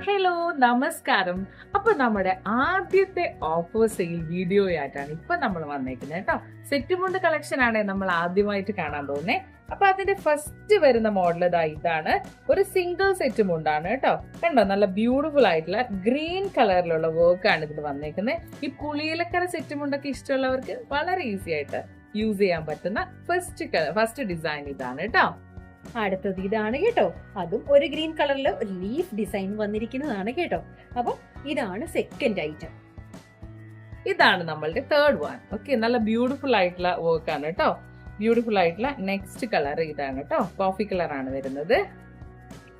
Hello നമസ്കാരം. അപ്പൊ നമ്മുടെ ആദ്യത്തെ ഓഫർ സെയിൽ വീഡിയോ ആയിട്ടാണ് ഇപ്പൊ നമ്മൾ വന്നേക്കുന്നത് കേട്ടോ. സെറ്റ് മുണ്ട് കളക്ഷൻ ആണ് നമ്മൾ ആദ്യമായിട്ട് കാണാൻ പോകുന്നത്. അപ്പൊ അതിന്റെ ഫസ്റ്റ് വരുന്ന മോഡൽ ഇതാണ്. ഒരു സിംഗിൾ സെറ്റ് മുണ്ടാണ് കേട്ടോ. കണ്ടോ, നല്ല ബ്യൂട്ടിഫുൾ ആയിട്ടുള്ള ഗ്രീൻ കളറിലുള്ള വർക്ക് ആണ് ഇതിൽ വന്നേക്കുന്നത്. ഈ പുളിയിലക്കര സെറ്റ് മുണ്ടൊക്കെ ഇഷ്ടമുള്ളവർക്ക് വളരെ ഈസി ആയിട്ട് യൂസ് ചെയ്യാൻ പറ്റുന്ന ഫസ്റ്റ് ഡിസൈൻ ഇതാണ് കേട്ടോ. അടുത്തത് ഇതാണ് കേട്ടോ. അതും ഒരു ഗ്രീൻ കളറിൽ ഒരു ലീഫ് ഡിസൈൻ വന്നിരിക്കുന്നതാണ് കേട്ടോ. അപ്പൊ ഇതാണ് സെക്കൻഡ് ഐറ്റം. ഇതാണ് നമ്മളുടെ തേർഡ് വൺ. ഓക്കെ, നല്ല ബ്യൂട്ടിഫുൾ ആയിട്ടുള്ള വർക്ക് ആണ് കേട്ടോ. ബ്യൂട്ടിഫുൾ ആയിട്ടുള്ള നെക്സ്റ്റ് കളർ ഇതാണ് കേട്ടോ. കോഫി കളർ ആണ് വരുന്നത്.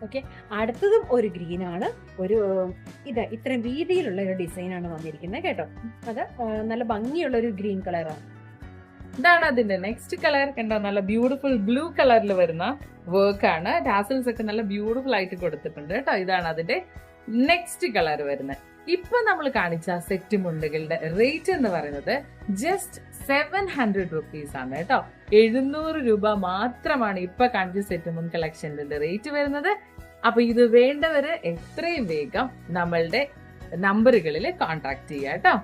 ഓക്കെ, അടുത്തതും ഒരു ഗ്രീൻ ആണ്. ഒരു ഇത്രയും വീതിയിലുള്ള ഒരു ഡിസൈൻ ആണ് വന്നിരിക്കുന്നത് കേട്ടോ. അത് നല്ല ഭംഗിയുള്ള ഒരു ഗ്രീൻ കളറാണ്. ഇതാണ് അതിന്റെ നെക്സ്റ്റ് കളർ. കണ്ടോ, നല്ല ബ്യൂട്ടിഫുൾ ബ്ലൂ കളറിൽ വരുന്ന വർക്ക് ആണ്. ടാസൽസ് ഒക്കെ നല്ല ബ്യൂട്ടിഫുൾ ആയിട്ട് കൊടുത്തിട്ടുണ്ട് കേട്ടോ. ഇതാണ് അതിന്റെ നെക്സ്റ്റ് കളർ വരുന്നത്. ഇപ്പൊ നമ്മൾ കാണിച്ച സെറ്റ് മുണ്ടുകളുടെ റേറ്റ് എന്ന് പറയുന്നത് ജസ്റ്റ് 700 റുപ്പീസ് ആണ് കേട്ടോ. 700 രൂപ മാത്രമാണ് ഇപ്പൊ കാണിച്ച സെറ്റ് മുണ്ട് കളക്ഷന്റെ റേറ്റ് വരുന്നത്. അപ്പൊ ഇത് വേണ്ടവര് എത്രയും വേഗം നമ്മളുടെ നമ്പറുകളിൽ കോൺടാക്ട് ചെയ്യാം കേട്ടോ.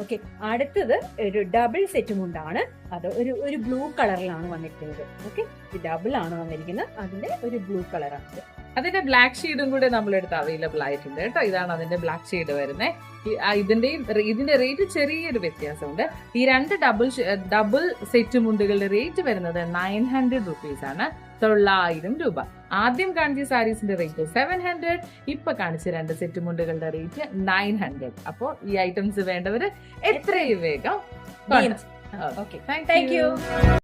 ഓക്കെ, അടുത്തത് ഒരു ഡബിൾ സെറ്റ് മുണ്ടാണ്. അത് ഒരു ബ്ലൂ കളറിലാണ് വന്നിരിക്കുന്നത്. ഓക്കെ, ഡബിൾ ആണ് വന്നിരിക്കുന്നത്. അതിന്റെ ഒരു ബ്ലൂ കളറാണ്. അതിന്റെ ബ്ലാക്ക് ഷെയ്ഡും കൂടെ നമ്മളെടുത്ത് അവൈലബിൾ ആയിട്ടുണ്ട് കേട്ടോ. ഇതാണ് അതിന്റെ ബ്ലാക്ക് ഷെയ്ഡ് വരുന്നത്. ഇതിന്റെ റേറ്റ് ചെറിയൊരു വ്യത്യാസമുണ്ട്. ഈ രണ്ട് ഡബിൾ സെറ്റ് മുണ്ടുകളുടെ റേറ്റ് വരുന്നത് 900 റുപ്പീസ് ആണ്. 900 രൂപ. ആദ്യം കാണിച്ച സാരീസിന്റെ റേറ്റ് 700. ഇപ്പൊ കാണിച്ച രണ്ട് സെറ്റ് മുണ്ടുകളുടെ റേറ്റ് 900. അപ്പോ ഈ ഐറ്റംസ് വേണ്ടവര് എത്രയും വേഗം. Okay, thank you.